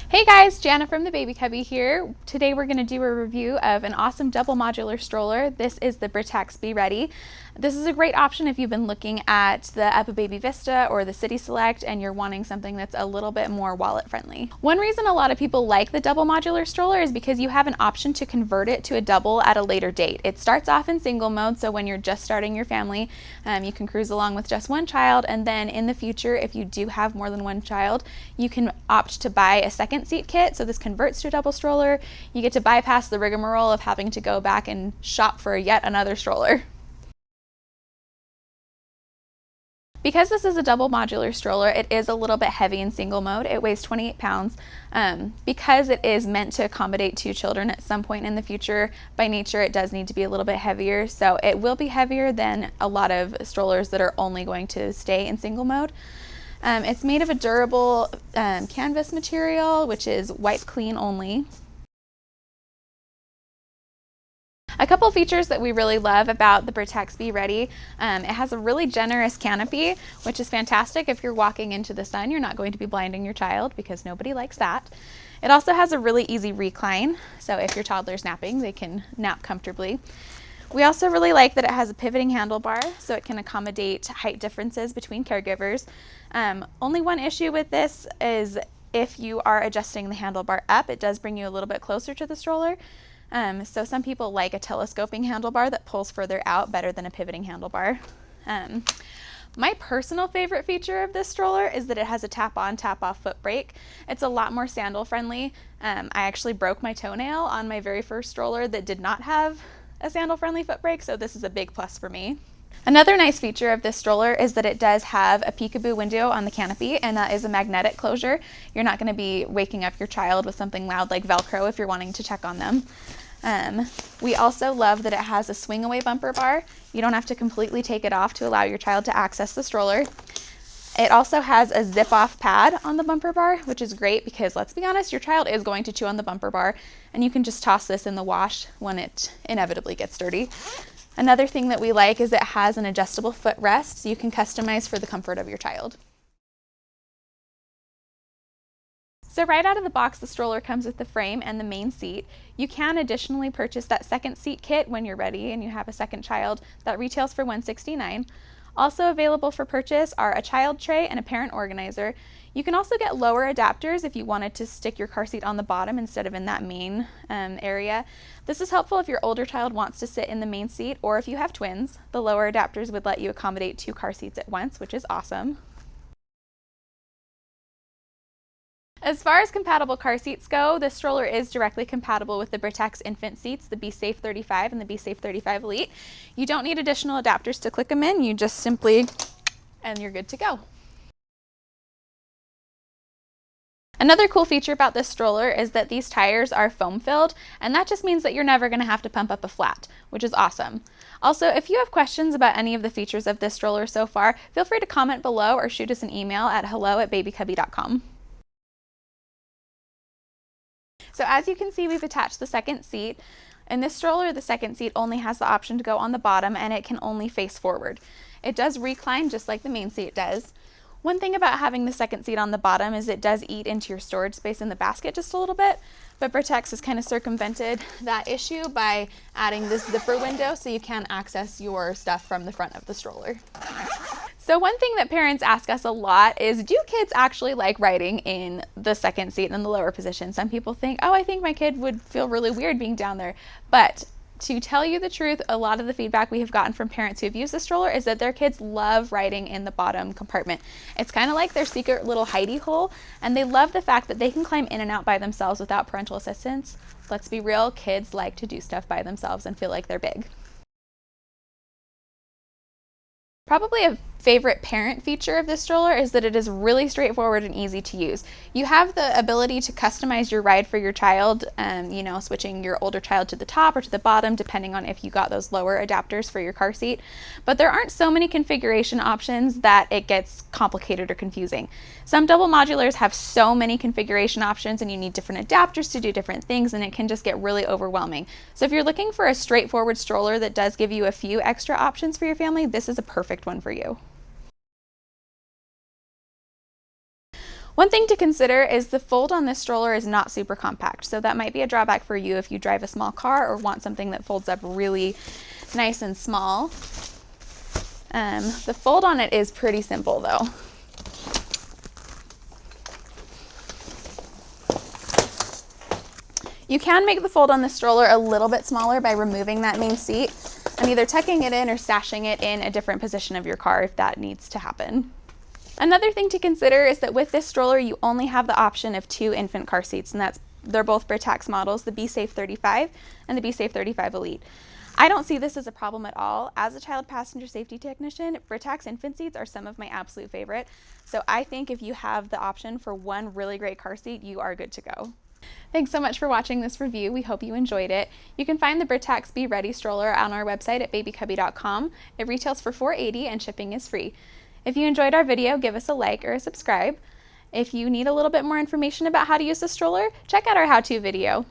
Hey guys, Jana from the Baby Cubby here. Today we're going to do a review of an awesome double modular stroller. This is the Britax Be Ready. This is a great option if you've been looking at the Epa Baby Vista or the City Select and you're wanting something that's a little bit more wallet friendly. One reason a lot of people like the double modular stroller is because you have an option to convert it to a double at a later date. It starts off in single mode, so when you're just starting your family, you can cruise along with just one child, and then in the future, if you do have more than one child, you can opt to buy a second seat kit. So this converts to a double stroller. You get to bypass the rigmarole of having to go back and shop for yet another stroller. Because this is a double modular stroller, it is a little bit heavy in single mode. It weighs 28 pounds. Because it is meant to accommodate 2 children at some point in the future, by nature it does need to be a little bit heavier. So it will be heavier than a lot of strollers that are only going to stay in single mode. It's made of a durable canvas material, which is wipe clean only. A couple features that we really love about the Britax Be Ready, it has a really generous canopy, which is fantastic if you're walking into the sun. You're not going to be blinding your child because nobody likes that. It also has a really easy recline, so if your toddler's napping, they can nap comfortably. We also really like that it has a pivoting handlebar, so it can accommodate height differences between caregivers. Only one issue with this is if you are adjusting the handlebar up, it does bring you a little bit closer to the stroller. So some people like a telescoping handlebar that pulls further out better than a pivoting handlebar. My personal favorite feature of this stroller is that it has a tap-on, tap-off foot brake. It's a lot more sandal friendly. I actually broke my toenail on my very first stroller that did not have a sandal-friendly foot brake, so this is a big plus for me. Another nice feature of this stroller is that it does have a peekaboo window on the canopy, and that is a magnetic closure. You're not going to be waking up your child with something loud like Velcro if you're wanting to check on them. We also love that it has a swing away bumper bar. You don't have to completely take it off to allow your child to access the stroller. It also has a zip off pad on the bumper bar, which is great because, let's be honest, your child is going to chew on the bumper bar, and you can just toss this in the wash when it inevitably gets dirty. Another thing that we like is it has an adjustable footrest, so you can customize for the comfort of your child. So right out of the box, the stroller comes with the frame and the main seat. You can additionally purchase that second seat kit when you're ready and you have a second child. That retails for $169. Also available for purchase are a child tray and a parent organizer. You can also get lower adapters if you wanted to stick your car seat on the bottom instead of in that main area. This is helpful if your older child wants to sit in the main seat, or if you have twins. The lower adapters would let you accommodate 2 car seats at once, which is awesome. As far as compatible car seats go, the stroller is directly compatible with the Britax infant seats, the BeSafe 35 and the BeSafe 35 Elite. You don't need additional adapters to click them in, you just simply, and you're good to go. Another cool feature about this stroller is that these tires are foam filled, and that just means that you're never going to have to pump up a flat, which is awesome. Also, if you have questions about any of the features of this stroller so far, feel free to comment below or shoot us an email at hello@babycubby.com. So as you can see, we've attached the second seat. In this stroller, the second seat only has the option to go on the bottom, and it can only face forward. It does recline just like the main seat does. One thing about having the second seat on the bottom is it does eat into your storage space in the basket just a little bit, but Britax has kind of circumvented that issue by adding this zipper window so you can access your stuff from the front of the stroller. So one thing that parents ask us a lot is, do kids actually like riding in the second seat in the lower position? Some people think, oh, I think my kid would feel really weird being down there. But to tell you the truth, a lot of the feedback we have gotten from parents who have used the stroller is that their kids love riding in the bottom compartment. It's kind of like their secret little hidey hole, and they love the fact that they can climb in and out by themselves without parental assistance. Let's be real, kids like to do stuff by themselves and feel like they're big. Probably a favorite parent feature of this stroller is that it is really straightforward and easy to use. You have the ability to customize your ride for your child, switching your older child to the top or to the bottom, depending on if you got those lower adapters for your car seat. But there aren't so many configuration options that it gets complicated or confusing. Some double modulars have so many configuration options and you need different adapters to do different things, and it can just get really overwhelming. So if you're looking for a straightforward stroller that does give you a few extra options for your family, this is a perfect one for you. One thing to consider is the fold on this stroller is not super compact, so that might be a drawback for you if you drive a small car or want something that folds up really nice and small. The fold on it is pretty simple though. You can make the fold on the stroller a little bit smaller by removing that main seat and either tucking it in or stashing it in a different position of your car if that needs to happen. Another thing to consider is that with this stroller you only have the option of 2 infant car seats, and they're both Britax models, the BeSafe 35 and the BeSafe 35 Elite. I don't see this as a problem at all. As a child passenger safety technician, Britax infant seats are some of my absolute favorite, so I think if you have the option for one really great car seat, you are good to go. Thanks so much for watching this review. We hope you enjoyed it. You can find the Britax Be Ready stroller on our website at babycubby.com. It retails for $4.80 and shipping is free. If you enjoyed our video, give us a like or a subscribe. If you need a little bit more information about how to use the stroller, check out our how-to video.